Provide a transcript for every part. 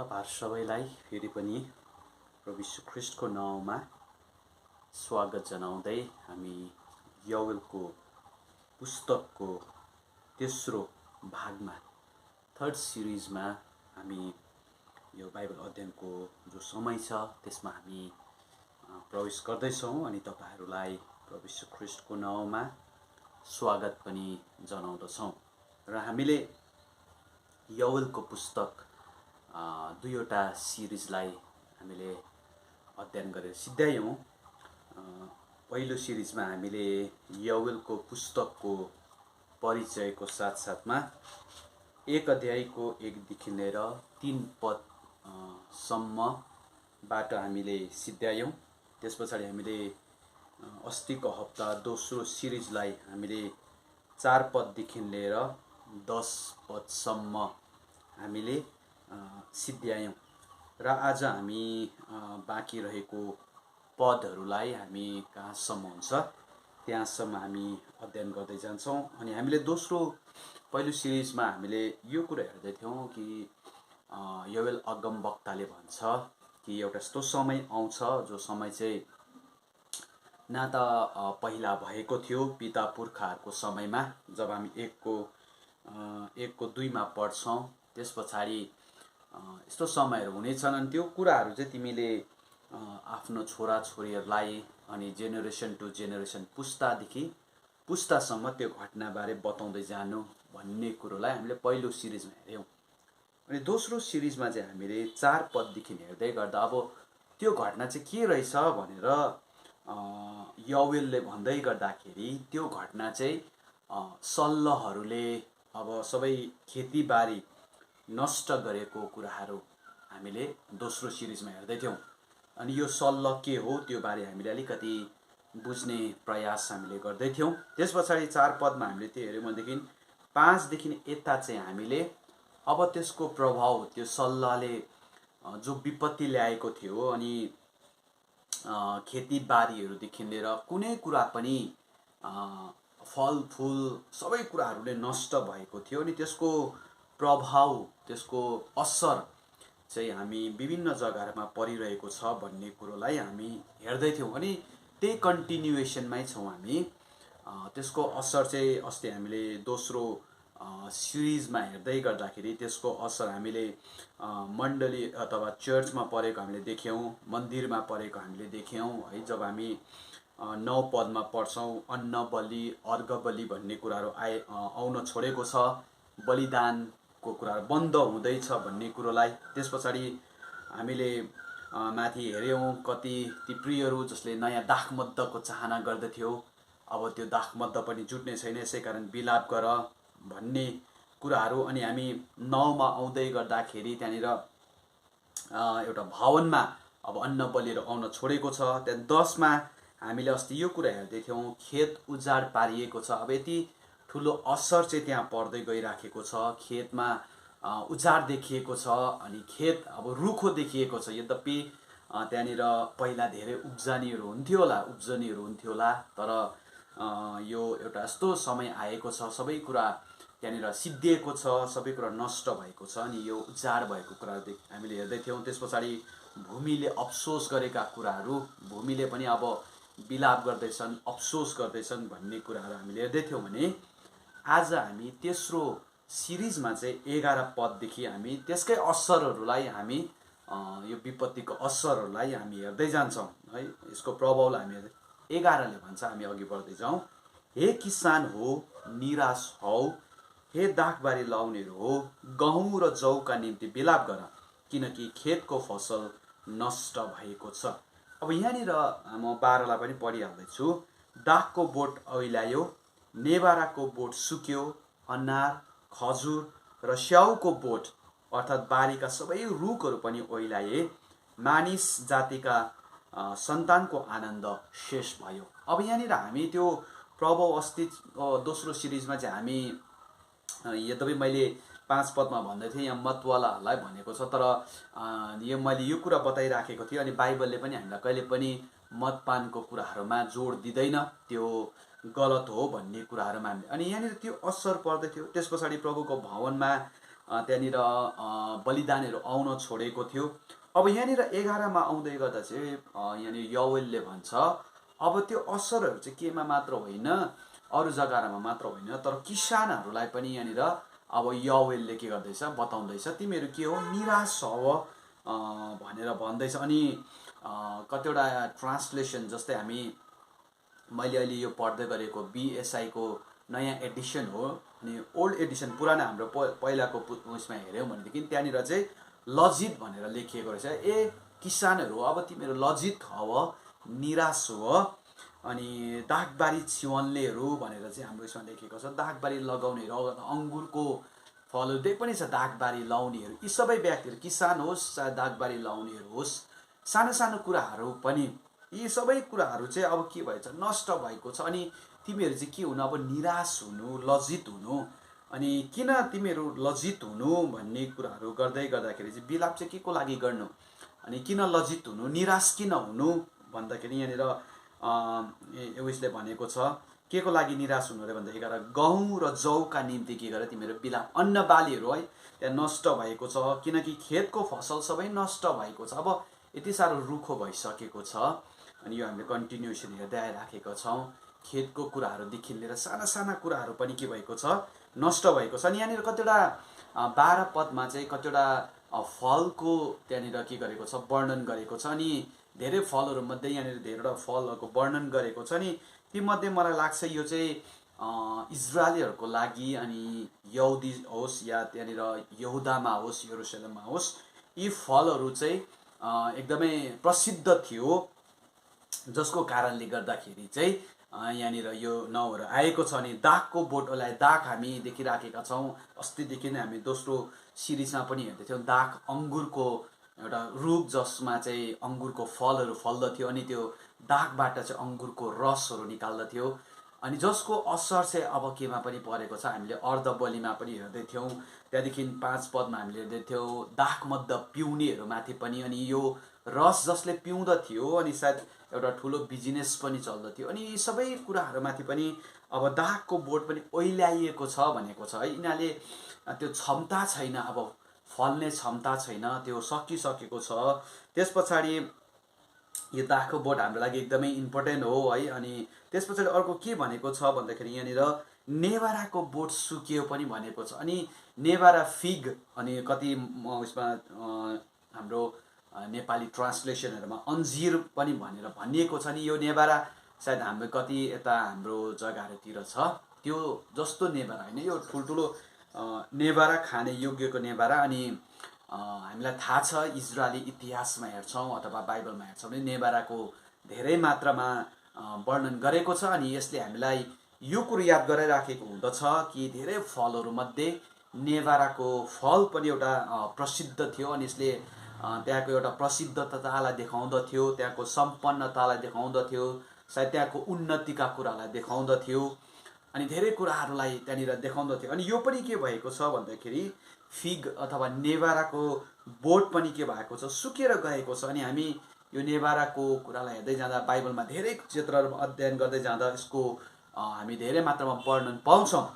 तपाईहरु सबैलाई फेरि पनि प्रभु यीशु ख्रीष्टको नाममा स्वागत जनाउँदै हामी योवेलको पुस्तकको तेस्रो भागमा थर्ड सिरिजमा हामी यो बाइबल अध्ययनको जो समय छ त्यसमा हामी प्रवेश गर्दैछौँ अनि तपाईहरुलाई प्रभु यीशु ख्रीष्टको नाममा स्वागत पनि जनाउँदछौँ र हामीले योवेलको पुस्तक दुईवटा सिरिजलाई हामीले अध्ययन गरेर सिद्ध्यायौँ। पहिलो सिरिजमा हामीले योवेलको पुस्तकको परिचयको साथसाथमा एक अध्यायको 1 देखि लिएर 3 पद सम्मबाट हामीले सिद्ध्यायौँ। त्यसपछि हामीले अस्तिको हप्ता दोस्रो सिरिजलाई हामीले 4 पददेखि लिएर 10 पदसम्म हामीले सिद्ध्यायौँ र आज हामी बाँकी रहेको पदहरूलाई हामी कहाँसम्म हुन्छ त्यहाँसम्म हामी अध्ययन गर्दै जान्छौँ। अनि हामीले पहिलो सिरिजमा हामीले यो कुरा हेर्दै थियौँ कि योवेल अगमवक्ताले भन्छ कि एउटा यस्तो समय आउँछ जो समय चाहिँ न त पहिला भएको थियो पिता पुर्खाहरूको समयमा, जब हामी 1 को 2 मा पढ्छौँ त्यस पछाडि यस्तो समयहरू हुनेछन् अनि त्यो कुराहरू चाहिँ तिमीले आफ्नो छोराछोरीहरूलाई अनि जेनेरेसन टु जेनेरेसन पुस्तादेखि पुस्तासम्म त्यो घटनाबारे बताउँदै जानु भन्ने कुरोलाई हामीले पहिलो सिरिजमा हेर्यौँ। अनि दोस्रो सिरिजमा चाहिँ हामीले 4 पददेखि हेर्दै गर्दा अब त्यो घटना चाहिँ के रहेछ भनेर योवेलले भन्दै गर्दाखेरि त्यो घटना चाहिँ सल्लहरूले अब सबै खेतीबारी नष्ट गरेको कुराहरू हामीले दोस्रो सिरिजमा हेर्दै थियौँ। अनि यो सल्ल के हो त्यो बारे हामीले अलिकति बुझ्ने प्रयास हामीले गर्दै थियौँ। त्यस पछाडि 4 पदमा हामीले त्यो हेर्यौँ भनेदेखि 5 देखि यता चाहिँ हामीले अब त्यसको प्रभाव त्यो सल्लले जो विपत्ति ल्याएको थियो अनि खेतीबारीहरूदेखि लिएर कुनै कुरा पनि फलफुल सबै कुराहरूले नष्ट भएको थियो अनि त्यसको प्रभाव त्यसको असर चाहिँ हामी विभिन्न जग्गाहरूमा परिरहेको छ भन्ने कुरोलाई हामी हेर्दै थियौँ। अनि त्यही कन्टिन्युएसनमै छौँ हामी। त्यसको असर चाहिँ अस्ति हामीले दोस्रो सिरिजमा हेर्दै गर्दाखेरि त्यसको असर हामीले मण्डली अथवा चर्चमा परेको हामीले देख्यौँ, मन्दिरमा परेको हामीले देख्यौँ है। जब हामी 9 पदमा पढ्छौँ अन्न बलि अर्घ बलि भन्ने कुराहरू आउन छोडेको छ, बलिदानको कुराहरू बन्द हुँदैछ भन्ने कुरोलाई। त्यस पछाडि हामीले माथि हेऱ्यौँ कति ती प्रियहरू जसले नयाँ दाखमद्धको चाहना गर्दथ्यो, अब त्यो दाखमद्ध पनि जुट्ने छैन, यसै कारण बिलाप गर भन्ने कुराहरू। अनि हामी 9 मा आउँदै गर्दाखेरि त्यहाँनिर एउटा भवनमा अब अन्न बलिहरू आउन छोडेको छ। त्यहाँ 10 मा हामीले अस्ति यो कुरा हेर्दै थियौँ खेत उजाड पारिएको छ। अब यति ठुलो असर चाहिँ त्यहाँ पर्दै गइराखेको छ, खेतमा उजाड देखिएको छ अनि खेत अब रुखो देखिएको छ। यद्यपि त्यहाँनिर पहिला धेरै उब्जनीहरू हुन्थ्यो होला, तर यो एउटा यस्तो समय आएको छ सबै कुरा त्यहाँनिर सिद्धिएको छ, सबै कुरा नष्ट भएको छ अनि यो उजाड भएको कुराहरू हामीले हेर्दै थियौँ। त्यस पछाडि भूमिले अफसोस गरेका कुराहरू, भूमिले पनि अब बिलाप गर्दैछन्, अफसोस गर्दैछन् भन्ने कुराहरू हामीले हेर्दै थियौँ भने आज हामी तेस्रो सिरिजमा चाहिँ 11 पददेखि हामी त्यसकै असरहरूलाई हामी यो विपत्तिको असरहरूलाई हामी हेर्दै जान्छौँ है। यसको प्रभावलाई हामी 11 ले भन्छ, हामी अघि बढ्दै जाउँ। हे किसान हो निराश हौ, हे दाखबारी लाउनेहरू हो गहुँ र जौका निम्ति बिलाप गर, किनकि खेतको फसल नष्ट भएको छ। अब यहाँनिर म 12 लाई पनि पढिहाल्दैछु। दाखको बोट ओइलायो, नेभाराको बोट सुक्यो, अनार खजुर र स्याउको बोट अर्थात् बारीका सबै रुखहरू पनि ओइलाए, मानिस जातिका सन्तानको आनन्द शेष भयो। अब यहाँनिर हामी त्यो प्रभाव अस्ति दोस्रो सिरिजमा चाहिँ हामी यद्यपि मैले 5 पदमा भन्दै थिएँ यहाँ मतवालाहरूलाई भनेको छ, तर यो मैले यो कुरा बताइराखेको थिएँ अनि बाइबलले पनि हामीलाई कहिले पनि मतपानको कुराहरूमा जोड दिँदैन, त्यो गलत हो भन्ने कुराहरूमा। अनि यहाँनिर त्यो असर पर्दै थियो। त्यस पछाडि प्रभुको भवनमा त्यहाँनिर बलिदानहरू आउन छोडेको थियो। अब यहाँनिर 11मा आउँदै गर्दा चाहिँ यहाँनिर यहोवेलले भन्छ अब त्यो असरहरू चाहिँ केमा मात्र होइन, अरू जग्गामा मात्र होइन, तर किसानहरूलाई पनि यहाँनिर अब यहोवेलले के गर्दैछ बताउँदैछ, तिमीहरू के हो, निराश हो भनेर भन्दैछ। अनि कतिवटा ट्रान्सलेसन जस्तै मैले अहिले यो पढ्दै गरेको BSIको नयाँ एडिसन हो, अनि ओल्ड एडिसन पुरानो हाम्रो पहिलाको उसमा हेऱ्यौँ भनेदेखि त्यहाँनिर चाहिँ लज्जित भनेर लेखिएको रहेछ। किसानहरू अब तिमीहरू लज्जित हो, निराश हो, अनि दागबारी छिवन्लेहरू भनेर चाहिँ हाम्रो यसमा लेखिएको छ। दागबारी लगाउनेहरू, अङ्गुरको फलहरू देख पनि छ, दागबारी लाउनेहरू, यी सबै व्यक्तिहरू, किसान होस् चाहे दागबारी लाउनेहरू होस्, सानो सानो कुराहरू पनि, यी सबै कुराहरू चाहिँ अब के भएछ, नष्ट भएको छ। अनि तिमीहरू चाहिँ के हुनु, अब निराश हुनु, लज्जित हुनु। अनि किन तिमीहरू लज्जित हुनु भन्ने कुराहरू गर्दै गर्दाखेरि चाहिँ बिलाप चाहिँ के को लागि गर्नु, अनि किन लज्जित हुनु, निराश किन हुनु भन्दाखेरि यहाँनिर उसले भनेको छ के को लागि निराश हुनु अरे भन्दा 11, गहुँ र जौका निम्ति के गर तिमीहरू बिलाप, अन्न बालीहरू है त्यहाँ नष्ट भएको छ, किनकि खेतको फसल सबै नष्ट भएको छ। अब यति साह्रो रुखो भइसकेको छ। अनि यो हामीले कन्टिन्युएसन हेर्दै आइराखेका छौँ, खेतको कुराहरूदेखि लिएर साना साना कुराहरू पनि के भएको छ, नष्ट भएको छ। अनि यहाँनिर कतिवटा 12 पदमा चाहिँ कतिवटा फलको त्यहाँनिर के गरेको छ, वर्णन गरेको छ। अनि धेरै फलहरूमध्ये यहाँनिर धेरैवटा फलहरूको वर्णन गरेको छ। अनि तीमध्ये मलाई लाग्छ यो चाहिँ इजरायलीहरूको लागि, अनि यहुदी होस् या त्यहाँनिर यहुदामा होस्, यरुसलेममा होस्, यी फलहरू चाहिँ एकदमै प्रसिद्ध थियो, जसको कारणले गर्दाखेरि चाहिँ यहाँनिर यो नाउँहरू आएको छ। अनि दागको बोटलाई, दाग हामी देखिराखेका छौँ, अस्तिदेखि नै हामी दोस्रो सिरिजमा पनि हेर्दै थियौँ, दाग अङ्गुरको एउटा रुख जसमा चाहिँ अङ्गुरको फलहरू फल्दथ्यो, अनि त्यो दागबाट चाहिँ अङ्गुरको रसहरू निकाल्दथ्यो, अनि जसको असर चाहिँ अब केमा पनि परेको छ, हामीले अर्धबलीमा पनि हेर्दै थियौँ। त्यहाँदेखि 5 पदमा हामीले हेर्दै थियौँ दागमध्य पिउनेहरूमाथि पनि, अनि यो रस जसले पिउँदथ्यो अनि सायद एउटा ठुलो बिजनेस पनि चल्दथ्यो, अनि यी सबै कुराहरूमाथि पनि अब दागको बोट पनि ओइल्याइएको छ भनेको छ है। यिनीहरूले त्यो क्षमता छैन, अब फल्ने क्षमता छैन, त्यो सकिसकेको छ। त्यस पछाडि यो दागको बोट हाम्रो लागि एकदमै इम्पोर्टेन्ट हो है। अनि त्यस पछाडि अर्को के भनेको छ भन्दाखेरि यहाँनिर नेभाराको बोट सुक्यो पनि भनेको छ। अनि नेभारा फिग, अनि कति उसमा हाम्रो नेपाली ट्रान्सलेसनहरूमा अन्जिर पनि भनेर भनिएको छ। नि यो नेभारा सायद हाम्रो कति यता हाम्रो जग्गाहरूतिर छ, त्यो जस्तो नेभारा होइन, यो ठुल्ठुलो नेभारा खाने योग्यको नेभारा। अनि हामीलाई थाहा छ, इजरायली इतिहासमा हेर्छौँ अथवा बाइबलमा हेर्छौँ भने नेभाराको धेरै मात्रामा वर्णन गरेको छ। अनि यसले हामीलाई यो कुरो याद गराइराखेको हुँदछ कि धेरै फलहरूमध्ये नेभाराको फल पनि एउटा प्रसिद्ध थियो, अनि यसले त्यहाँको एउटा प्रसिद्धतालाई देखाउँदथ्यो, त्यहाँको सम्पन्नतालाई देखाउँदथ्यो, सायद त्यहाँको उन्नतिका कुरालाई देखाउँदथ्यो, अनि धेरै कुराहरूलाई त्यहाँनिर देखाउँदथ्यो। अनि यो पनि के भएको छ भन्दाखेरि फिग अथवा नेभाराको बोट पनि के भएको छ, सुकेर गएको छ। अनि हामी यो नेभाराको कुरालाई हेर्दै जाँदा, बाइबलमा धेरै क्षेत्रहरूमा अध्ययन गर्दै जाँदा यसको हामी धेरै मात्रामा वर्णन पाउँछौँ।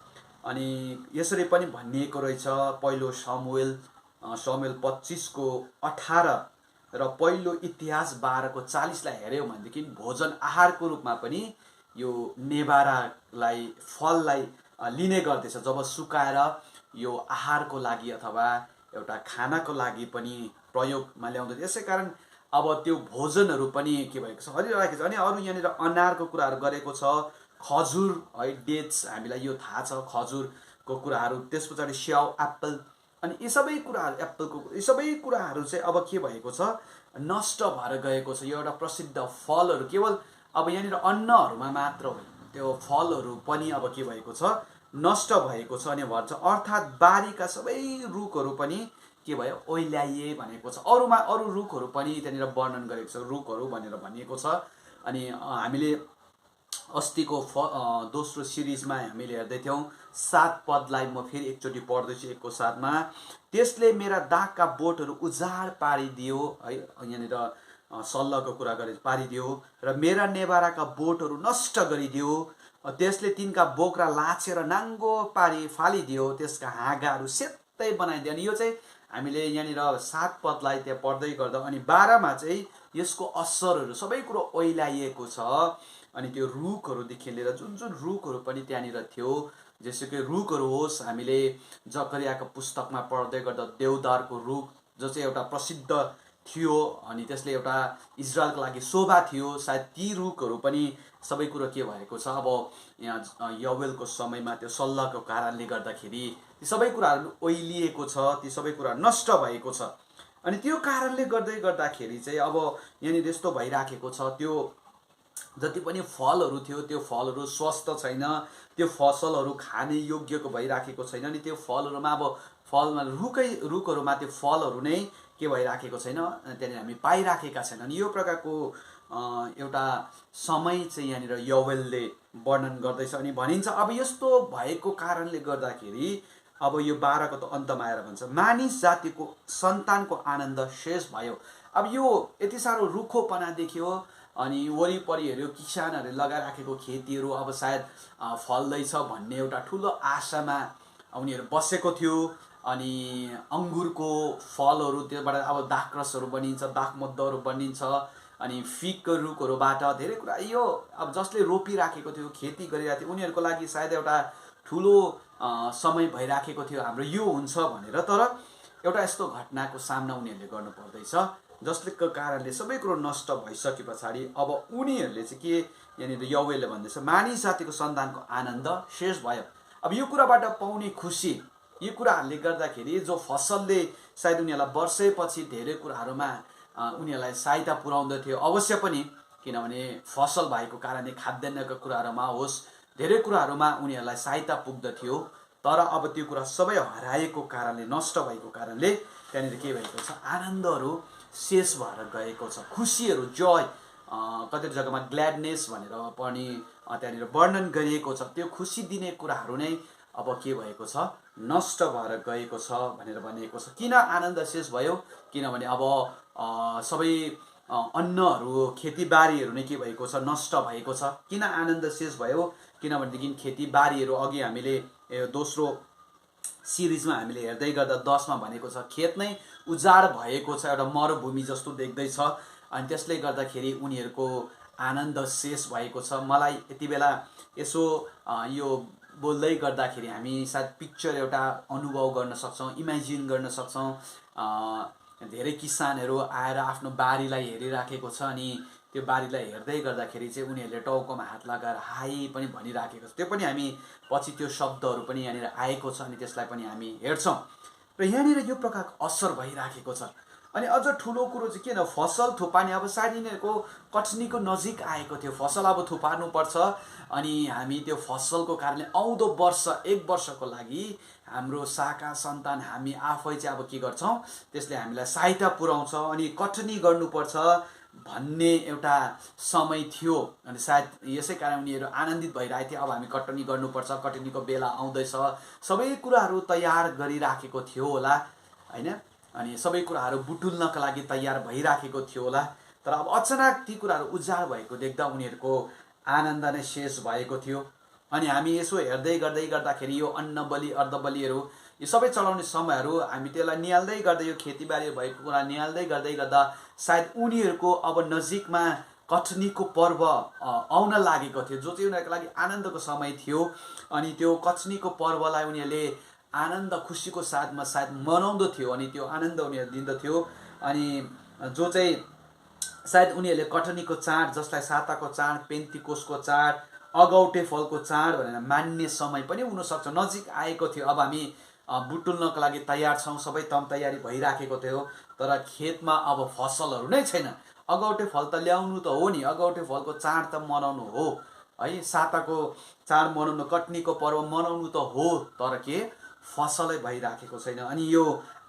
अनि यसरी पनि भनिएको रहेछ, पहिलो समुएल 25:18 र पहिलो इतिहास 12:40लाई हेऱ्यौँ भनेदेखि भोजन आहारको रूपमा पनि यो नेभारालाई फललाई लिने गर्दछ, जब सुकाएर यो आहारको लागि अथवा एउटा खानाको लागि पनि प्रयोगमा ल्याउँदछ। यसै कारण अब त्यो भोजनहरू पनि के भएको छ, हरिरहेको छ। अनि अरू यहाँनिर अनारको कुराहरू गरेको छ, खजुर है, डेट्स, हामीलाई यो थाहा छ खजुरको कुराहरू। त्यस पछाडि स्याउ, एप्पल, अनि यी सबै कुराहरू, एप्पलको यी सबै कुराहरू चाहिँ अब के भएको छ, नष्ट भएर गएको छ। यो एउटा प्रसिद्ध फलहरू केवल अब यहाँनिर अन्नहरूमा मात्र होइन, त्यो फलहरू पनि अब के भएको छ, नष्ट भएको छ। अनि भन्छ अर्थात् बारीका सबै रुखहरू पनि के भयो, ओइल्याइए भनेको छ। अरू रुखहरू पनि त्यहाँनिर वर्णन गरेको छ, रुखहरू भनेर भनिएको छ। अनि हामीले अस्तिको दोस्रो सिरिजमा हामीले हेर्दै थियौँ 7 पदलाई म फेरि एकचोटि पढ्दैछु 1को 7मा। त्यसले मेरा दागका बोटहरू उजाड पारिदियो है, यहाँनिर सल्लको कुरा गरे पारिदियो, र मेरा नेभाराका बोटहरू नष्ट गरिदियो। त्यसले तिनका बोक्रा लाछेर नाङ्गो पारी फालिदियो, त्यसका हाँगाहरू स्वात्तै बनाइदियो। अनि यो चाहिँ हामीले यहाँनिर 7 पदलाई त्यहाँ पढ्दै गर्दा अनि 12मा चाहिँ यसको असरहरू सबै कुरो ओइलाइएको छ। अनि त्यो रुखहरूदेखि लिएर जुन जुन रुखहरू पनि त्यहाँनिर थियो, जसोकै रुखहरू होस्, हामीले जकरियाको पुस्तकमा पढ्दै गर्दा देवदारको रुख जो चाहिँ एउटा प्रसिद्ध थियो अनि त्यसले एउटा इजरायलको लागि शोभा थियो, सायद ती रुखहरू पनि सबै कुरो के भएको छ, अब यहाँ यौवेलको समयमा त्यो सल्लाहको कारणले गर्दाखेरि ती सबै कुराहरू ओइलिएको छ, ती सबै कुरा नष्ट भएको छ। अनि त्यो कारणले गर्दाखेरि चाहिँ अब यहाँनिर यस्तो भइराखेको छ, त्यो जति पनि फलहरू थियो त्यो फलहरू स्वस्थ छैन, त्यो फसलहरू खाने योग्यको भइराखेको छैन। अनि त्यो फलहरूमा अब फलमा रुखहरूमा त्यो फलहरू नै के भइराखेको छैन, त्यहाँनिर हामी पाइराखेका छैन। अनि यो प्रकारको एउटा समय चाहिँ यहाँनिर यौवेलले वर्णन गर्दैछ। अनि भनिन्छ अब यस्तो भएको कारणले गर्दाखेरि अब यो 12को त अन्तमा आएर भन्छ मानिस जातिको सन्तानको आनन्द शेष भयो। अब यो यति साह्रो रुखोपना देखियो अनि वरिपरि हेऱ्यो किसानहरूले लगाइराखेको खेतीहरू अब सायद फल्दैछ भन्ने एउटा ठुलो आशामा उनीहरू बसेको थियो। अनि अङ्गुरको फलहरू त्योबाट अब दाखरसहरू बनिन्छ, दाखमद्धहरू बनिन्छ। अनि फिगको रुखहरूबाट धेरै कुरा यो अब जसले रोपिराखेको थियो, खेती गरिरहेको थियो, उनीहरूको लागि सायद एउटा ठुलो समय भइराखेको थियो, हाम्रो यो हुन्छ भनेर। तर एउटा यस्तो घटनाको सामना उनीहरूले गर्नु पर्दैछ जसले कारणले सबै कुरो नष्ट भइसके पछाडि अब उनीहरूले चाहिँ के यहाँनिर यौवेलले भन्दैछ मानिस जातिको सन्तानको आनन्द शेष भयो। अब यो कुराबाट पाउने खुसी, यो कुराहरूले गर्दाखेरि जो फसलले सायद उनीहरूलाई वर्षैपछि धेरै कुराहरूमा उनीहरूलाई सहायता पुर्याउँदथ्यो अवश्य पनि, किनभने फसल भएको कारणले खाद्यान्नका कुराहरूमा होस् धेरै कुराहरूमा उनीहरूलाई सहायता पुग्दथ्यो। तर अब त्यो कुरा सबै हराएको कारणले, नष्ट भएको कारणले त्यहाँनिर के भएको छ, आनन्दहरू शेष भएर गएको छ, खुसीहरू जय, कति जग्गामा ग्ल्याडनेस भनेर पनि त्यहाँनिर वर्णन गरिएको छ। त्यो खुसी दिने कुराहरू नै अब के भएको छ, नष्ट भएर गएको छ भनेर भनिएको छ। किन आनन्द शेष भयो, किनभने अब सबै अन्नहरू खेतीबारीहरू नै के भएको छ, नष्ट भएको छ। किन आनन्द शेष भयो, किनभनेदेखि खेतीबारीहरू अघि हामीले दोस्रो सिरिजमा हामीले हेर्दै गर्दा 10मा भनेको छ खेत नै उजाड भएको छ, एउटा मरुभूमि जस्तो देख्दैछ। अनि त्यसले गर्दाखेरि उनीहरूको आनन्द शेष भएको छ। मलाई यति बेला यसो यो बोल्दै गर्दाखेरि हामी सायद पिक्चर एउटा अनुभव गर्न सक्छौँ, इमेजिन गर्न सक्छौँ। धेरै किसानहरू आएर आफ्नो बारीलाई हेरिराखेको छ अनि त्यो बारीलाई हेर्दै गर्दाखेरि चाहिँ उनीहरूले टाउकोमा हात लगाएर हाई पनि भनिराखेको छ। त्यो पनि हामी पछि त्यो शब्दहरू पनि यहाँनिर आएको छ अनि त्यसलाई पनि हामी हेर्छौँ र यहाँनिर यो प्रकारको असर भइराखेको छ। अनि अझ ठुलो कुरो चाहिँ के न, फसल थुपार्ने अब सायद यिनीहरूको कटनीको नजिक आएको थियो, फसल अब थुपार्नुपर्छ। अनि हामी त्यो फसलको कारणले आउँदो वर्ष 1 वर्षको लागि हाम्रो शाखा सन्तान हामी आफै चाहिँ अब के गर्छौँ, त्यसले हामीलाई सहायता पुर्याउँछ अनि कटनी गर्नुपर्छ भन्ने एउटा समय थियो। अनि सायद यसै कारण उनीहरू आनन्दित भइरहेको थियो, अब हामी कटनी गर्नुपर्छ, कटनीको बेला आउँदैछ, सबै कुराहरू तयार गरिराखेको थियो होला हैन। अनि सबै कुराहरू बुटुल्नका लागि तयार भइराखेको थियो होला। तर अब अचानक ती कुराहरू उजाड भएको देख्दा उनीहरूको आनन्द नै शेष भएको थियो। अनि हामी यसो हेर्दै गर्दाखेरि यो अन्न बलि अर्ध बलिहरू यो सबै चलाउने समयहरू हामी त्यसलाई निहाल्दै गर्दै, यो खेतीबारी भएको कुरा निहाल्दै गर्दा सायद उनीहरूको अब नजिकमा कटनीको पर्व आउन लागेको थियो, जो चाहिँ उनीहरूको लागि आनन्दको समय थियो। अनि त्यो कटनीको पर्वलाई उनीहरूले आनन्द खुसीको साथमा सायद मनाउँदथ्यो अनि त्यो आनन्द उनीहरू दिँदथ्यो। अनि जो चाहिँ सायद उनीहरूले कटनीको चाड, जसलाई साताको चाड, पेन्तिकोसको चाड, अगौटे फलको चाड भनेर मान्ने समय पनि हुनसक्छ, नजिक आएको थियो। अब हामी बुटुल्नको लागि तयार छौँ, सबै तयारी भइराखेको थियो। तर खेतमा अब फसलहरू नै छैन। अगौटे फल त ल्याउनु त हो नि, अगौटे फलको चाड त मनाउनु हो है, साताको चाड मनाउनु, कटनीको पर्व मनाउनु त हो, तर के फसलै भइराखेको छैन। अनि यो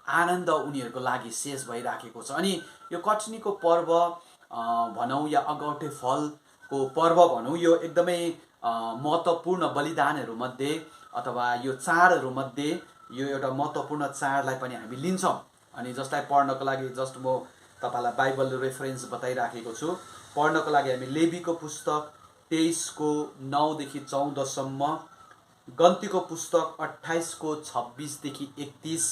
आनन्द उनीहरूको लागि शेष भइराखेको छ। अनि यो कटनीको पर्व भनौँ या अगौटे फलको पर्व भनौँ, यो एकदमै महत्त्वपूर्ण बलिदानहरूमध्ये अथवा यो चाडहरूमध्ये यो एउटा महत्त्वपूर्ण चाडलाई पनि हामी लिन्छौँ। अनि जसलाई पढ्नको लागि जस्ट म तपाईँलाई बाइबल रेफरेन्स बताइराखेको छु। पढ्नको लागि हामी लेवीको पुस्तक 23 को 9 देखि 14 सम्म, गन्तीको पुस्तक 28 को 26 देखि 31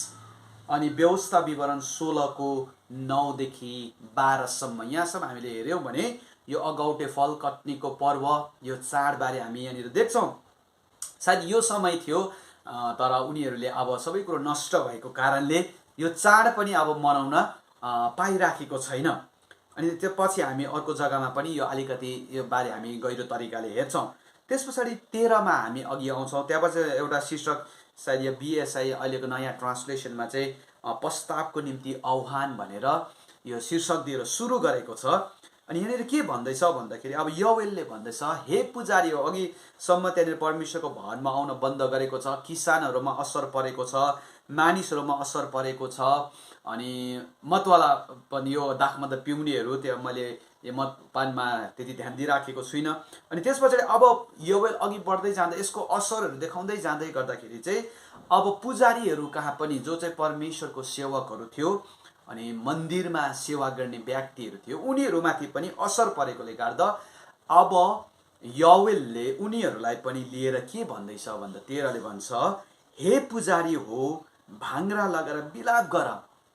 अनि व्यवस्था विवरण 16 को 9 देखि 12 सम्म। यहाँसम्म हामीले हेर्यौँ भने यो अगौटे फल कट्नीको पर्व, यो चाडबारे हामी यहाँनिर देख्छौँ। सायद यो समय थियो, तर उनीहरूले अब सबै कुरो नष्ट भएको कारणले यो चाड पनि अब मनाउन पाइराखेको छैन। अनि त्यो पछि हामी अर्को जग्गामा पनि यो अलिकति यो बारे हामी गहिरो तरिकाले हेर्छौँ। त्यस पछाडि 13 मा हामी अघि आउँछौँ। त्यहाँपछि एउटा शीर्षक सायद यो बीएसआई अहिलेको नयाँ ट्रान्सलेसनमा चाहिँ प्रस्तावको निम्ति आह्वान भनेर यो शीर्षक दिएर सुरु गरेको छ। अनि यहाँनिर के भन्दैछ भन्दाखेरि अब यहोवेलले भन्दैछ, हे पुजारी हो, अघिसम्म त्यहाँनिर परमेश्वरको भवनमा आउन बन्द गरेको छ, किसानहरूमा असर परेको छ, मानिसहरूमा असर परेको छ, अनि मतवाला पनि यो दाखमद पिउनेहरू, त्यो मैले यो मतपानमा त्यति ध्यान दिइराखेको छुइनँ। अनि त्यस पछाडि अब यहोवेल अघि बढ्दै जाँदा यसको असरहरू देखाउँदै जाँदै गर्दाखेरि चाहिँ अब पुजारीहरू कहाँ पनि, जो चाहिँ परमेश्वरको सेवकहरू थियो अनि मन्दिरमा सेवा गर्ने व्यक्तिहरू थियो, उनीहरूमाथि पनि असर परेकोले गर्दा अब यहोवेलले उनीहरूलाई पनि लिएर के भन्दैछ भन्दा 13 ले भन्छ, हे पुजारी हो, भाङ्रा लगाएर बिलाप गर,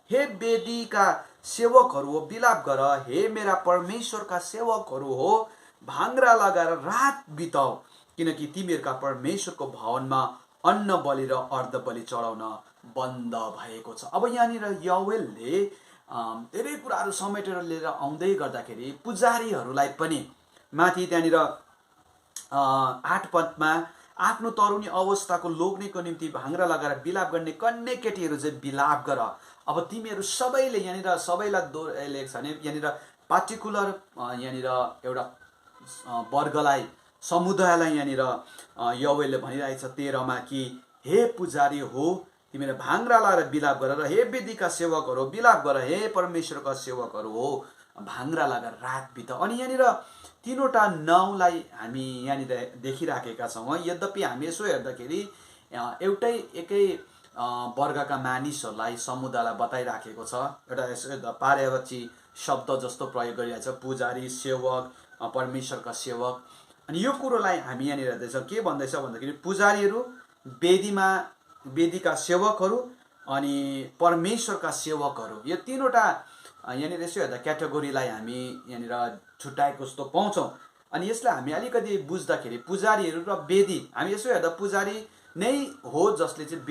हे वेदीका सेवकहरू हो बिलाप गर, हे मेरा परमेश्वरका सेवकहरू हो भाङ्रा लगाएर रात बिताऊ, किनकि तिमीहरूका परमेश्वरको भवनमा अन्न बलि र अर्ध बलि चढाउन बन्द भएको छ। अब यहाँनिर यहोवेलले धेरै कुराहरू समेटेर लिएर आउँदै गर्दाखेरि पुजारीहरूलाई पनि माथि त्यहाँनिर 8 पदमा आफ्नो तरुणी अवस्थाको लोग्नेको निम्ति भाङ्रा लगाएर बिलाप गर्ने कन्या केटीहरू चाहिँ बिलाप गर। अब तिमीहरू सबैले, यहाँनिर सबैलाई दोहोऱ्याइलेको छ भने यहाँनिर पार्टिकुलर यहाँनिर एउटा वर्गलाई, समुदायलाई यहाँनिर यहोवेलले भनिरहेको छ 13 मा कि हे पुजारी हो, तिमीहरू भाङ्रा लगाएर बिलाप गर, र हे वेदीका सेवकहरू बिलाप गर, हे परमेश्वरका सेवकहरू हो भाङ्रा लगाएर रात बिताऊ। अनि यहाँनिर 3वटा नाउँलाई हामी यहाँनिर देखिराखेका छौँ। यद्यपि हामी यसो हेर्दाखेरि एउटै एकै वर्गका मानिसहरूलाई, समुदायलाई बताइराखेको छ। एउटा यसो पार्यावाची शब्द जस्तो प्रयोग गरिरहेछ, पुजारी, सेवक, परमेश्वरका सेवक। अनि यो कुरोलाई हामी यहाँनिर हेर्दैछौँ। के भन्दैछ भन्दाखेरि पुजारीहरू, वेदीका सेवकहरू अनि परमेश्वरका सेवकहरू, यो 3वटा यहाँनिर यसो हेर्दा क्याटेगोरीलाई हामी यहाँनिर छुट्याएको जस्तो पाउँछौँ। अनि यसलाई हामी अलिकति बुझ्दाखेरि पुजारीहरू र वेदी, हामी यसो हेर्दा पुजारी नै हो जसले चाहिँ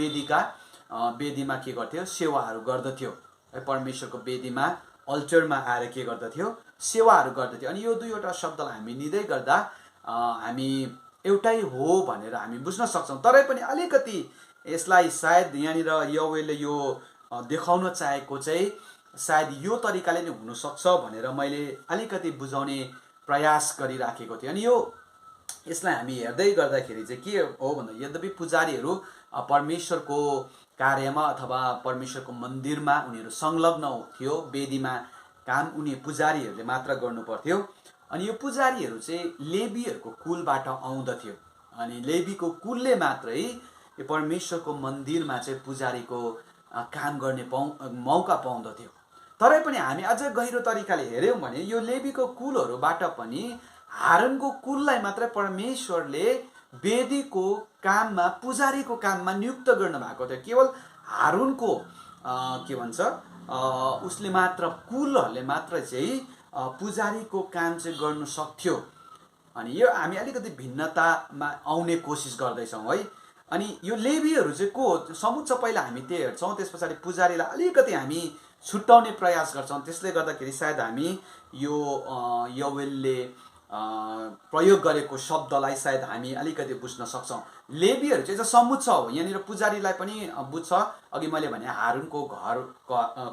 वेदीमा के गर्थ्यो, सेवाहरू गर्दथ्यो। परमेश्वरको वेदीमा अल्टरमा आएर के गर्दथ्यो, सेवाहरू गर्दथ्यो। अनि यो दुईवटा शब्दलाई हामी लिँदै गर्दा हामी एउटै हो भनेर हामी बुझ्न सक्छौँ। तरै पनि अलिकति यसलाई सायद यहाँनिर यहोवेलले यो देखाउन चाहेको चाहिँ सायद यो तरिकाले नै हुनसक्छ भनेर मैले अलिकति बुझाउने प्रयास गरिराखेको थिएँ। अनि यसलाई हामी हेर्दै गर्दाखेरि चाहिँ के हो भन्दा, यद्यपि पुजारीहरू परमेश्वरको कार्यमा अथवा परमेश्वरको मन्दिरमा उनीहरू संलग्न थियो, वेदीमा काम उनी पुजारीहरूले मात्र गर्नुपर्थ्यो। अनि यो पुजारीहरू चाहिँ लेवीहरूको कुलबाट आउँदथ्यो। अनि लेवीको कुलले मात्रै यो परमेश्वरको मन्दिरमा चाहिँ पुजारीको काम गर्ने मौका पाउँदथ्यो। तरै पनि हामी अझ गहिरो तरिकाले हेऱ्यौँ भने यो लेवीको कुलहरूबाट पनि हारुनको कुललाई मात्र परमेश्वरले वेदीको काममा, पुजारीको काममा नियुक्त गर्नुभएको थियो। केवल हारुनको के भन्छ उसले मात्र, कुलहरूले मात्र चाहिँ पुजारीको काम चाहिँ गर्नु सक्थ्यो। अनि यो हामी अलिकति भिन्नतामा आउने कोसिस गर्दैछौँ है। अनि यो लेवीहरू चाहिँ को हो, समुच्च पहिला हामी त्यो हेर्छौँ, त्यस पछाडि पुजारीलाई अलिकति हामी छुट्याउने प्रयास गर्छौँ। त्यसले गर्दाखेरि सायद हामी यो यहोवेलले प्रयोग गरेको शब्दलाई सायद हामी अलिकति बुझ्न सक्छौँ। लेवीहरू चाहिँ समुच्च हो, यहाँनिर पुजारीलाई पनि बुझ्छ। अघि मैले भने हारुनको घर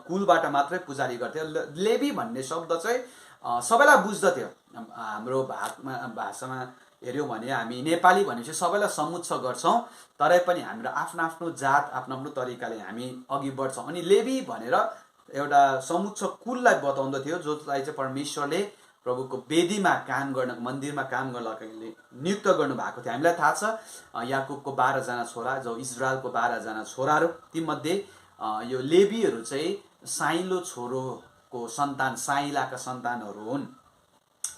कुलबाट मात्रै पुजारी गर्थ्यो। लेवी भन्ने शब्द चाहिँ सबैलाई बुझ्दथ्यो। हाम्रो भाषामा हेऱ्यौँ भने हामी नेपाली भनेपछि सबैलाई समुच्च गर्छौँ, तरै पनि हाम्रो आफ्नो आफ्नो जात, आफ्नो आफ्नो तरिकाले हामी अघि बढ्छौँ। अनि लेवी भनेर एउटा समुच्च कुललाई बताउँदथ्यो, जसलाई चाहिँ परमेश्वरले प्रभुको वेदीमा काम गर्न, मन्दिरमा काम गर्नका लागि नियुक्त गर्नुभएको थियो। हामीलाई थाहा छ याकुबको 12 जना छोरा, जो इजरायलको 12 जना छोराहरू, तीमध्ये यो लेवीहरू चाहिँ साइलो छोरोको सन्तान, साइलाका सन्तानहरू हुन्।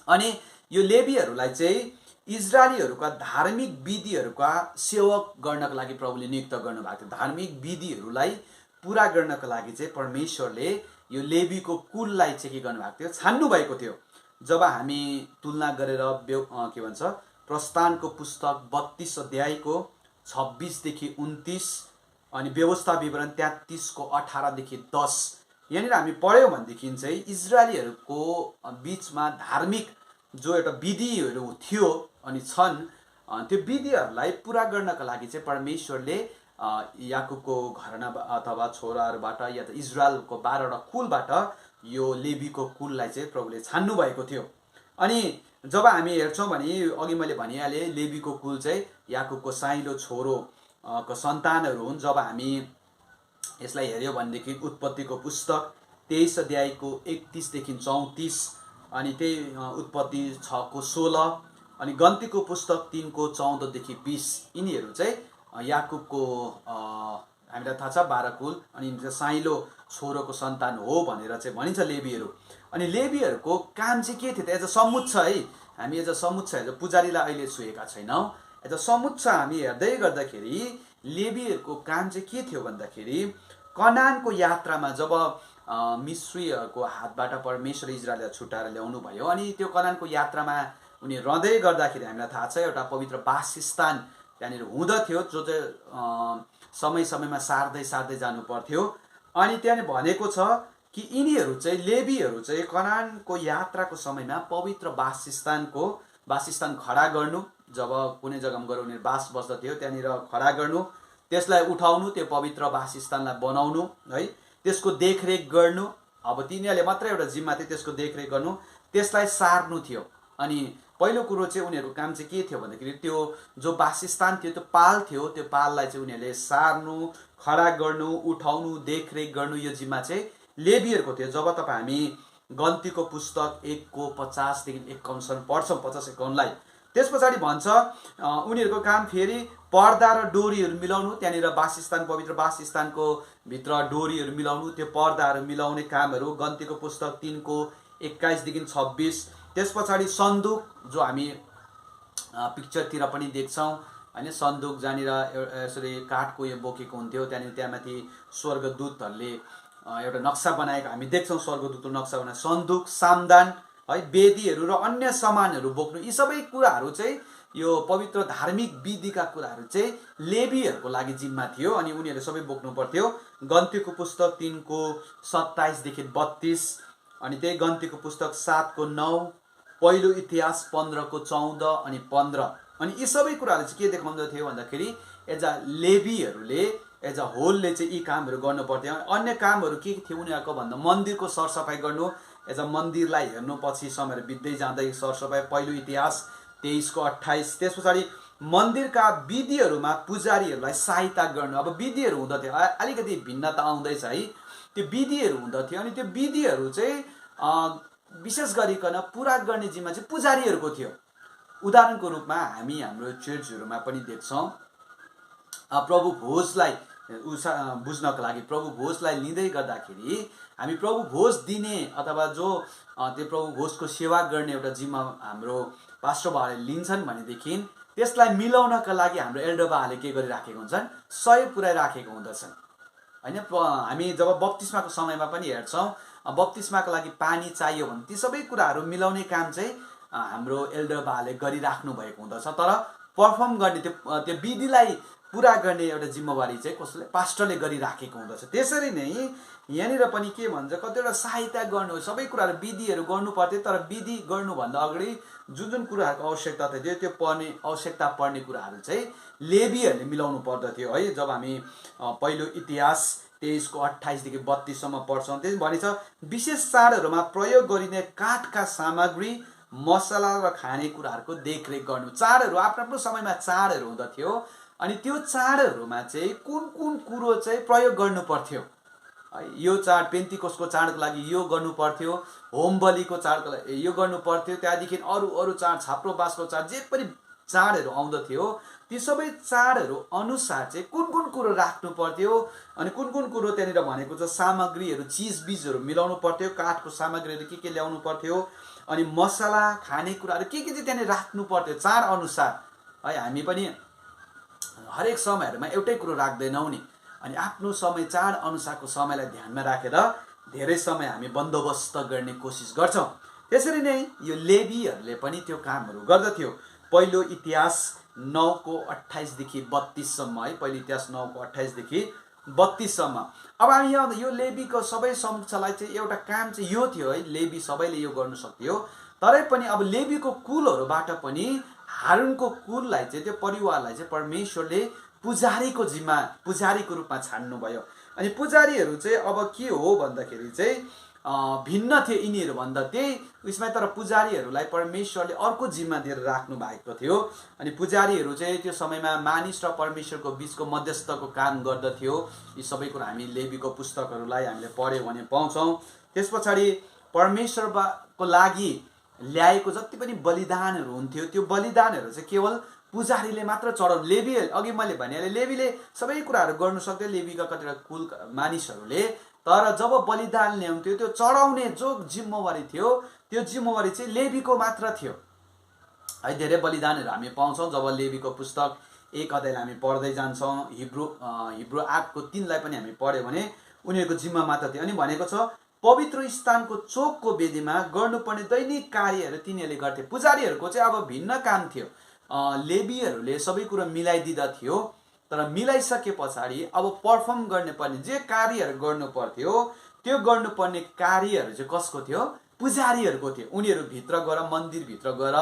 अनि यो लेवीहरूलाई चाहिँ इजरायलीहरूका धार्मिक विधिहरूका सेवक गर्नका लागि प्रभुले नियुक्त गर्नुभएको थियो। धार्मिक विधिहरूलाई पुरा गर्नका लागि चाहिँ परमेश्वरले यो लेवीको कुललाई चाहिँ के गर्नुभएको थियो, छान्नु भएको थियो। जब हामी तुलना गरेर के भन्छ प्रस्थानको पुस्तक 32 अध्यायको 26 देखि 29 अनि व्यवस्था विवरण 33 को 18 देखि 10 यहाँनिर हामी पढ्यौँ भनेदेखि चाहिँ इजरायलीहरूको बीचमा धार्मिक जो एउटा विधिहरू थियो अनि छन्, त्यो विधिहरूलाई पुरा गर्नका लागि चाहिँ परमेश्वरले याकुबको घराना अथवा छोराहरूबाट या त इजरायलको 12वटा कुलबाट यो लेवीको कुललाई चाहिँ प्रभुले छान्नु भएको थियो। अनि जब हामी हेर्छौँ भने अघि मैले भनिहालेँ लेवीको कुल चाहिँ याकुबको साइलो छोरो को सन्तानहरू हुन्। जब हामी यसलाई हेऱ्यौँ भनेदेखि उत्पत्तिको पुस्तक 23 अध्यायको 31 देखि 34 अनि त्यही उत्पत्ति 6 को 16 अनि गन्तीको पुस्तक 3 को 14 देखि 20 यिनीहरू चाहिँ याकुबको हामीलाई थाहा छ 12 कुल अनि साइलो छोरोको सन्तान हो भनेर चाहिँ भनिन्छ लेवीहरू। अनि लेवीहरूको काम चाहिँ के थियो त, एज अ समुच्च है, हामी एज अ समुच्च एज अ पुजारीलाई अहिले छुएका छैनौँ, एज अ समुच्च हामी हेर्दै गर्दाखेरि लेवीहरूको काम चाहिँ के थियो भन्दाखेरि कनानको यात्रामा जब मिश्रीहरूको हातबाट परमेश्वर इजरायललाई छुटाएर ल्याउनु भयो अनि त्यो कनानको यात्रामा उनी रहँदै गर्दाखेरि हामीलाई थाहा छ एउटा पवित्र वासस्थान त्यहाँनिर हुँदथ्यो जो चाहिँ समय समयमा सार्दै सार्दै जानु पर्थ्यो। अनि त्यहाँनिर भनेको छ कि यिनीहरू चाहिँ लेवीहरू चाहिँ कनानको यात्राको समयमा पवित्र वासस्थान खडा गर्नु, जब कुनै जग्गामा गएर उनीहरू बास बस्दथ्यो त्यहाँनिर खडा गर्नु, त्यसलाई उठाउनु, त्यो पवित्र वासस्थानलाई बनाउनु है, त्यसको देखरेख गर्नु। अब तिनीहरूले मात्रै एउटा जिम्मा थियो त्यसको देखरेख गर्नु, त्यसलाई सार्नु थियो। अनि पहिलो कुरो चाहिँ उनीहरूको काम चाहिँ के थियो भन्दाखेरि त्यो जो वासस्थान थियो त्यो पाल थियो, त्यो पाललाई चाहिँ उनीहरूले सार्नु, खडा गर्नु, उठाउनु, देखरेख गर्नु, यो जिम्मा चाहिँ लेवीहरूको थियो। जब तपाईँ हामी गन्तीको पुस्तक 1 को 50 देखि 51 पढ्छौँ 50-51लाई, त्यस पछाडि भन्छ उनीहरूको काम फेरि पर्दा र डोरीहरू मिलाउनु, त्यहाँनिर वासस्थान पवित्र वासस्थानको भित्र डोरीहरू मिलाउनु, त्यो पर्दाहरू मिलाउने कामहरू गन्तीको पुस्तक 3 को 21 देखि 26। त्यस पछाडि सन्दुक जो हामी पिक्चरतिर पनि देख्छौँ हैन, सन्दुक जहाँनिर यसरी काठको यो बोकेको हुन्थ्यो, त्यहाँमाथि स्वर्गदूतहरूले एउटा नक्सा बनाएको हामी देख्छौँ, स्वर्गदूतको नक्सा बनाएको सन्दुक, सामदान है, वेदीहरू र अन्य सामानहरू बोक्नु, यी सबै कुराहरू चाहिँ यो पवित्र धार्मिक विधिका कुराहरू चाहिँ लेवीहरूको लागि जिम्मा थियो अनि उनीहरूले सबै बोक्नु पर्थ्यो। गन्तीको पुस्तक 3 को 27 देखि 32 अनि त्यही गन्तीको पुस्तक 7 को 9, पहिलो इतिहास 15 को 14 अनि 15 अनि यी सबै कुराहरू चाहिँ के देखाउँदथ्यो भन्दाखेरि एज अ लेवीहरूले एज अ होलले चाहिँ यी कामहरू गर्नु पर्थ्यो। अन्य कामहरू के थियो उनीहरूको भन्दा मन्दिरको सरसफाइ गर्नु, एज अ मन्दिरलाई हेर्नु, पछि समयहरू बित्दै जाँदै सरसफाइ, पहिलो इतिहास 23 को 28। त्यस पछाडि मन्दिरका विधिहरूमा पुजारीहरूलाई सहायता गर्नु। अब विधिहरू हुँदथ्यो, अलिकति भिन्नता आउँदैछ है, त्यो विधिहरू हुँदथ्यो अनि त्यो विधिहरू चाहिँ विशेष गरिकन पुरा गर्ने जिम्मा चाहिँ पुजारीहरूको थियो। उदाहरणको रूपमा हामी हाम्रो चर्चहरूमा पनि देख्छौँ प्रभु भोजलाई बुझ्नको लागि प्रभु भोजलाई लिँदै गर्दाखेरि हामी प्रभु भोज दिने अथवा जो त्यो प्रभु भोजको सेवा गर्ने एउटा जिम्मा हाम्रो पास्टर बाले लिन्छन् भनेदेखि त्यसलाई मिलाउनका लागि हाम्रो एल्डर बाले के गरिराखेको हुन्छन्, सहयोग पुर्याइराखेको हुँदछन् हैन। हामी जब बप्तिस्माको समयमा पनि हेर्छौँ बप्तिस्माको लागि पानी चाहियो भने ती सबै कुराहरू मिलाउने काम चाहिँ हाम्रो एल्डर बाले गरिराख्नु भएको हुँदछ। तर पर्फर्म गर्ने त्यो विधिलाई पुरा गर्ने एउटा जिम्मेवारी चाहिँ कसले पास्टरले गरिराखेको हुँदछ। त्यसरी नै यहाँनिर पनि के भन्छ कतिवटा सहायता गर्नु, सबै कुराहरू विधिहरू गर्नु पर्थ्यो, तर विधि गर्नुभन्दा अगाडि जुन जुन कुराहरूको आवश्यकता थियो त्यो आवश्यकता पर्ने कुराहरू चाहिँ लेवीहरूले मिलाउनु पर्दथ्यो है। जब हामी पहिलो इतिहास 23 को 28 देखि 32 सम्म पढ्छौँ, त्यस भनिन्छ विशेष चाडहरूमा प्रयोग गरिने काठका सामग्री, मसला र खानेकुराहरूको देखरेख गर्नु। चाडहरू आफ्नो आफ्नो समयमा चाडहरू हुँदथ्यो अनि त्यो चाडहरूमा चाहिँ कुन कुन कुरो चाहिँ प्रयोग गर्नु पर्थ्यो, यो चाड पेन्तिकोसको चाडको लागि यो गर्नु पर्थ्यो, होम बलिको चाडको लागि यो गर्नु पर्थ्यो, त्यहाँदेखि अरू चाड छाप्रो बासको चाड जे पनि चाडहरू आउँदथ्यो ती सबै चाडहरू अनुसार चाहिँ कुन कुन कुरो राख्नु पर्थ्यो अनि कुन कुन कुरो त्यहाँनिर भनेको छ सामग्रीहरू चिजबिजहरू मिलाउनु पर्थ्यो, काठको सामग्रीहरू के ल्याउनु पर्थ्यो, अनि मसला खानेकुराहरू के चाहिँ त्यहाँनिर राख्नु पर्थ्यो चाड अनुसार है। हामी पनि हरेक समयहरूमा एउटै कुरो राख्दैनौँ नि, अनि आफ्नो समय चाड अनुसारको समयलाई ध्यानमा राखेर धेरै समय हामी बन्दोबस्त गर्ने कोसिस गर्छौँ। त्यसरी नै यो लेवीहरूले पनि त्यो कामहरू गर्दथ्यो। पहिलो इतिहास 9:28 देखि 32 सम्म है, पहिलो इतिहास 9:28 देखि 32 सम्म। अब हामी यहाँ यो लेवीको सबै समूहलाई चाहिँ एउटा काम चाहिँ यो थियो है, लेवी सबैले यो गर्नु सक्थ्यो, तरै पनि अब लेवीको कुलहरूबाट पनि हारुनको कुललाई चाहिँ त्यो परिवारलाई चाहिँ परमेश्वरले पुजारीको जिम्मा पुजारीको रूपमा छान्नुभयो। अनि पुजारीहरू चाहिँ अब के हो भन्दाखेरि चाहिँ भिन्न थिए यिनीहरूभन्दा त्यही उसमा, तर पुजारीहरूलाई परमेश्वरले अर्को जिम्मा दिएर राख्नु भएको थियो। अनि पुजारीहरू चाहिँ त्यो समयमा मानिस र परमेश्वरको बिचको मध्यस्थको काम गर्दथ्यो। यी सबै कुरा हामी लेवीको पुस्तकहरूलाई हामीले पढ्यौँ भने पाउँछौँ। त्यस पछाडि परमेश्वरको लागि ल्याएको जति पनि बलिदानहरू हुन्थ्यो त्यो बलिदानहरू चाहिँ केवल पुजारीले मात्र चढाउनु, लेवी अघि मैले भनिहालेँ लेवीले सबै कुराहरू गर्नु सक्थ्यो लेवीका कतिवटा कुल मानिसहरूले, तर जब बलिदान ल्याउँथ्यो त्यो चढाउने जो जिम्मेवारी थियो त्यो जिम्मेवारी चाहिँ लेवीको मात्र थियो है। धेरै बलिदानहरू हामी पाउँछौँ जब लेवीको पुस्तक 1 अध्यायलाई हामी पढ्दै जान्छौँ, हिब्रू 8:3 पनि हामी पढ्यौँ भने उनीहरूको जिम्मा मात्र थियो। अनि भनेको छ पवित्र स्थानको चोकको वेदीमा गर्नुपर्ने दैनिक कार्यहरू तिनीहरूले गर्थे। पुजारीहरूको चाहिँ अब भिन्न काम थियो, लेवीहरूले सबै कुरो मिलाइदिँदथ्यो, तर मिलाइसके पछाडि अब पर्फर्म गर्नुपर्ने जे कार्यहरू गर्नु पर्थ्यो त्यो गर्नुपर्ने कार्यहरू चाहिँ कसको थियो? पुजारीहरूको थियो। उनीहरू भित्र गएर मन्दिरभित्र गएर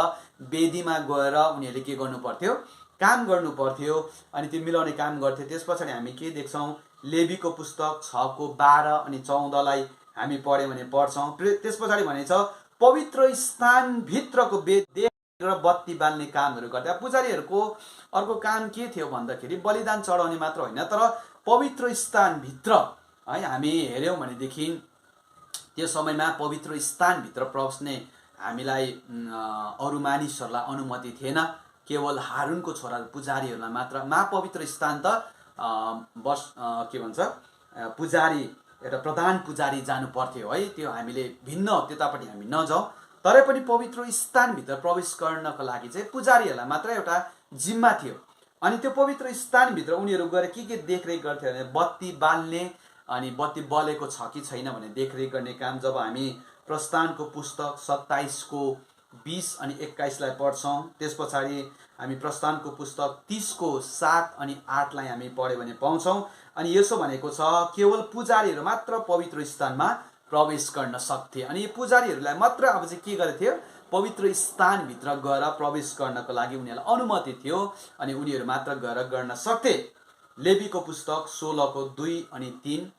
वेदीमा गएर उनीहरूले के गर्नु पर्थ्यो? काम गर्नु पर्थ्यो, अनि त्यो मिलाउने काम गर्थे। त्यस पछाडि हामी के देख्छौँ? लेवीको पुस्तक 6:12 अनि 14लाई हामी पढ्यौँ भने पढ्छौँ। त्यस पछाडि भनेछ पवित्र स्थानभित्रको र बत्ती बाल्ने कामहरू गर्थे। पुजारीहरूको अर्को काम के थियो भन्दाखेरि बलिदान चढाउने मात्र होइन, तर पवित्र स्थानभित्र है हामी हेऱ्यौँ भनेदेखि त्यो समयमा पवित्र स्थानभित्र प्रवेश्ने हामीलाई अरू मानिसहरूलाई अनुमति थिएन, केवल हारुनको छोरा पुजारीहरूलाई मात्र। महापवित्र स्थान त के भन्छ पुजारी एउटा प्रधान पुजारी जानु पर्थ्यो है, त्यो हामीले भिन्न त्यतापट्टि हामी नजाउँ, तरै पनि पवित्र स्थानभित्र प्रवेश गर्नको लागि चाहिँ पुजारीहरूलाई मात्र एउटा जिम्मा थियो। अनि त्यो पवित्र स्थानभित्र उनीहरू गएर के देखरेख गर्थ्यो भने बत्ती बाल्ने, अनि बत्ती बलेको छ कि छैन भने देखरेख गर्ने काम। जब हामी प्रस्थानको पुस्तक 27:20 अनि 21लाई पढ्छौँ, त्यस पछाडि हामी प्रस्थानको पुस्तक 30:7 अनि 8लाई हामी पढ्यौँ भने पाउँछौँ। अनि यसो भनेको छ केवल पुजारीहरू मात्र पवित्र स्थानमा प्रवेश गर्न सक्थे। अनि यो पुजारीहरूलाई मात्र अब चाहिँ के गरेथ्यो? पवित्र स्थानभित्र गएर प्रवेश गर्नको लागि उनीहरूलाई अनुमति थियो, अनि उनीहरू मात्र गएर गर्न सक्थे। लेवीको पुस्तक 16:2 अनि 3,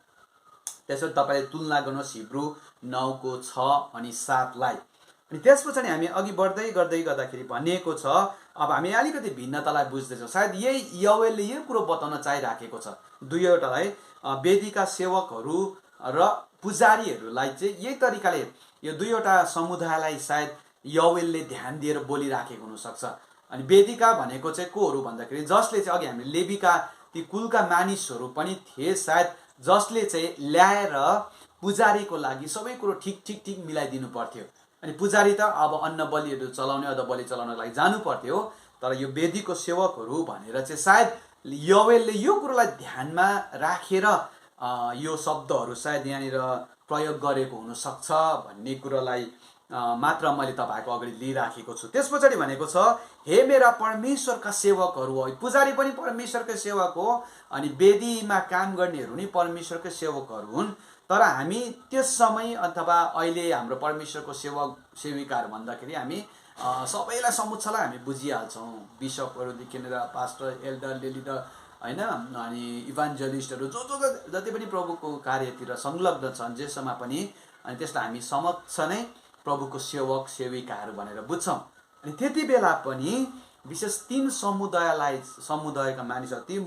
त्यसरी तपाईँले तुलना गर्नुहोस् हिब्रू 9:6 अनि 7लाई। अनि त्यस पछाडि हामी अघि बढ्दै गर्दाखेरि भनिएको छ, अब हामी अलिकति भिन्नतालाई बुझ्दैछौँ। सायद यही यहोवाले यो कुरो बताउन चाहिराखेको छ दुईवटालाई, वेदीका सेवकहरू र पुजारीहरूलाई चाहिँ यही तरिकाले यो दुईवटा समुदायलाई सायद यहोवाले ध्यान दिएर बोलिराखेको हुनसक्छ। अनि वेदीका भनेको चाहिँ कोहरू भन्दाखेरि जसले चाहिँ अघि हामीले लेवीका ती कुलका मानिसहरू पनि थिए सायद, जसले चाहिँ ल्याएर पुजारीको लागि सबै कुरो ठिक मिलाइदिनु पर्थ्यो। अनि पुजारी त अब अन्न बलिहरू चलाउने अन्न बलि चलाउनको लागि जानु पर्थ्यो, तर यो वेदीको सेवकहरू भनेर चाहिँ सायद यहोवाले यो कुरोलाई ध्यानमा राखेर यो शब्दहरू सायद यहाँनिर प्रयोग गरेको हुनसक्छ भन्ने कुरोलाई मात्र मैले तपाईँको अगाडि लिइराखेको छु। त्यस पछाडि भनेको छ हे मेरा परमेश्वरका सेवकहरू हो। पुजारी पनि परमेश्वरकै सेवक हो, अनि वेदीमा काम गर्नेहरू नि परमेश्वरकै सेवकहरू हुन्। तर हामी त्यस समय अथवा अहिले हाम्रो परमेश्वरको सेविकाहरू भन्दाखेरि हामी सबैलाई समुच्चलाई हामी बुझिहाल्छौँ, बिसपहरूदेखि लिएर पास्टर, एल्डर, लिडर होइन, अनि इभान्जलिस्टहरू जो जति पनि प्रभुको कार्यतिर संलग्न छन् जेसम्म पनि, अनि त्यसलाई हामी समक्ष नै प्रभुको सेवक सेविकाहरू भनेर बुझ्छौँ। अनि त्यति बेला पनि विशेष 3 समुदायका मानिसहरू, 3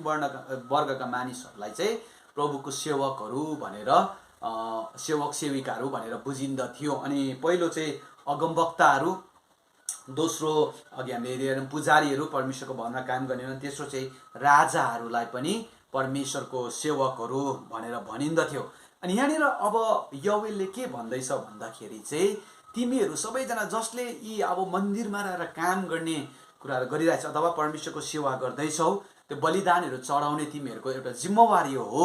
वर्गका मानिसहरूलाई चाहिँ प्रभुको सेवकहरू भनेर सेवक सेविकाहरू भनेर बुझिन्दथ्यो। अनि पहिलो चाहिँ अगमवक्ताहरू, दोस्रो अघि हामीले हेऱ्यौँ पुजारीहरू परमेश्वरको भवनमा काम गर्ने हुन्। तेस्रो चाहिँ राजाहरूलाई पनि परमेश्वरको सेवकहरू भनेर भनिन्दथ्यो। अनि यहाँनिर अब यहोवाले के भन्दैछ भन्दाखेरि चाहिँ तिमीहरू सबैजना जसले यी अब मन्दिरमा रहेर काम गर्ने कुराहरू गरिरहेछ अथवा परमेश्वरको सेवा गर्दैछौ, त्यो बलिदानहरू चढाउने तिमीहरूको एउटा जिम्मेवारी हो।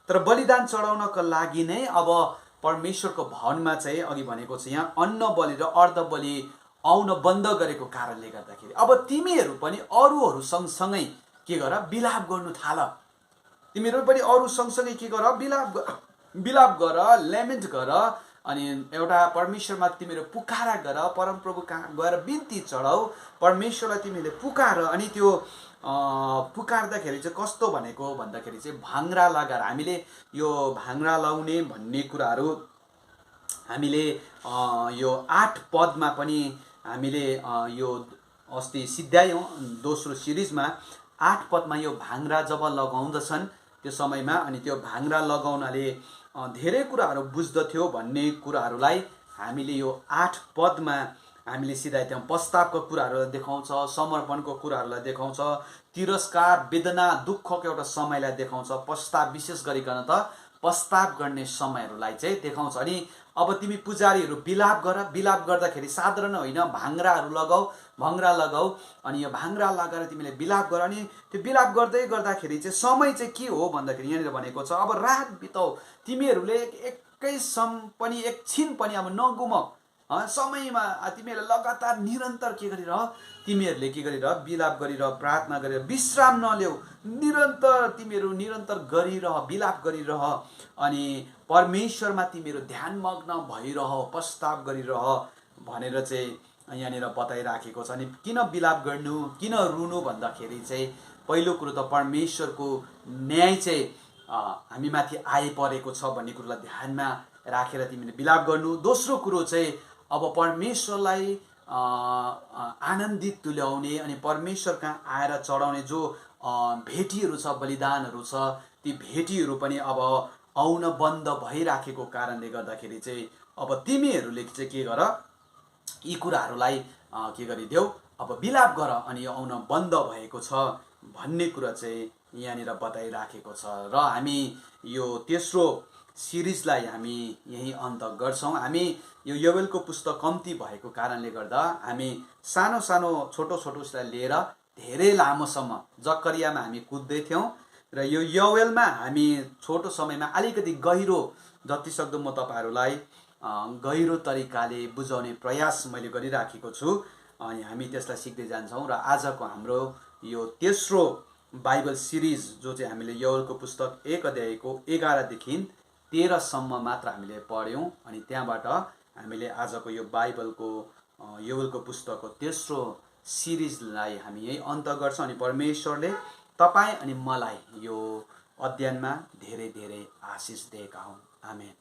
तर बलिदान चढाउनको लागि नै अब परमेश्वरको भवनमा चाहिँ अघि भनेको छ यहाँ अन्न बलि र अर्ध बलि आउन बन्द गरेको कारणले गर्दाखेरि अब तिमीहरू पनि अरूहरू सँगसँगै के गर, बिलाप गर्नु थाल। तिमीहरू पनि अरू सँगसँगै के गर, बिलाप गर, लेमेन्ट गर। अनि एउटा परमेश्वरमा तिमीहरू पुकारा गर, परमप्रभु कहाँ गएर बिन्ती चढाऊ, परमेश्वरलाई तिमीले पुकार। अनि त्यो पुकार्दाखेरि चाहिँ कस्तो भनेको भन्दाखेरि चाहिँ भाङ्रा लगाएर हामीले यो भाङ्रा लाउने भन्ने कुराहरू हामीले यो 8 पदमा पनि हामीले यो अस्ति सिद्ध्यायौँ दोस्रो सिरिजमा। 8 पदमा यो भाङ्रा जब लगाउँदछन् त्यो समयमा अनि त्यो भाङ्रा लगाउनाले धेरै कुराहरू बुझ्दथ्यो भन्ने कुराहरूलाई हामीले यो 8 पदमा हामीले सिधाइथ्यौँ। पश्चातापको कुराहरू देखाउँछ, समर्पणको कुराहरूलाई देखाउँछ, तिरस्कार, वेदना, दुःखको एउटा समयलाई देखाउँछ। पश्चाताप विशेष गरिकन त पश्चाताप गर्ने समयहरूलाई चाहिँ देखाउँछ। अनि अब तिमी पुजारीहरू बिलाप गर, बिलाप गर्दाखेरि साधारण होइन, भाङ्राहरू लगाऊ, भङ्ग्रा लगाऊ। अनि यो भाङ्रा लगाएर तिमीले बिलाप गर। अनि त्यो बिलाप गर्दै गर्दाखेरि चाहिँ समय चाहिँ के हो भन्दाखेरि यहाँनिर भनेको छ अब रात बिताऊ, तिमीहरूले पनि एकछिन पनि अब नगुमाऊ समयमा, तिमीहरूले लगातार निरन्तर के गरिरह, तिमीहरूले के गरिरह, बिलाप गरिरह, प्रार्थना गरेर विश्राम नल्याऊ, तिमीहरू निरन्तर गरिरह, बिलाप गरिरह। अनि परमेश्वरमा तिमीहरू ध्यानमग्न भइरह, पश्चाताप गरिरह भनेर चाहिँ यहाँनिर बताइराखेको छ। अनि किन बिलाप गर्नु, किन रुनु भन्दाखेरि चाहिँ पहिलो कुरो त परमेश्वरको न्याय चाहिँ हामीमाथि आइपरेको छ भन्ने कुरोलाई ध्यानमा राखेर तिमीले बिलाप गर्नु। दोस्रो कुरो चाहिँ अब परमेश्वरलाई आनन्दित तुल्याउने अनि परमेश्वर कहाँ आएर चढाउने जो भेटीहरू छ, बलिदानहरू छ, ती भेटीहरू पनि अब आउन बन्द भइराखेको कारणले गर्दाखेरि चाहिँ अब तिमीहरूले चाहिँ के गर, यी कुराहरूलाई के गरिदेऊ, अब बिलाप गर अनि यो आउन बन्द भएको छ भन्ने कुरा चाहिँ यहाँनिर बताइराखेको छ। र हामी यो तेस्रो सिरिजलाई हामी यही अन्त गर्छौँ। हामी यो योवेलको पुस्तक कम्ती भएको कारणले गर्दा हामी सानो सानो छोटो छोटोलाई लिएर धेरै लामोसम्म जकरियामा हामी कुद्दै थियौँ र यो योवेलमा हामी छोटो समयमा अलिकति गहिरो जतिसक्दो म तपाईँहरूलाई गहिरो तरिकाले बुझाउने प्रयास मैले गरिराखेको छु। अनि हामी त्यसलाई सिक्दै जान्छौँ। र आजको हाम्रो यो तेस्रो बाइबल सिरिज जो चाहिँ हामीले योवेलको पुस्तक 1 अध्यायको 11 देखि 13 सम्म मात्र हामीले पढ्यौँ। अनि त्यहाँबाट हामीले आजको यो बाइबलको योवेलको पुस्तकको तेस्रो सिरिजलाई हामी यही अन्त गर्छौँ। अनि परमेश्वरले तपाईँ अनि मलाई यो अध्ययनमा धेरै धेरै आशिष दिएका हुन्। आमेन।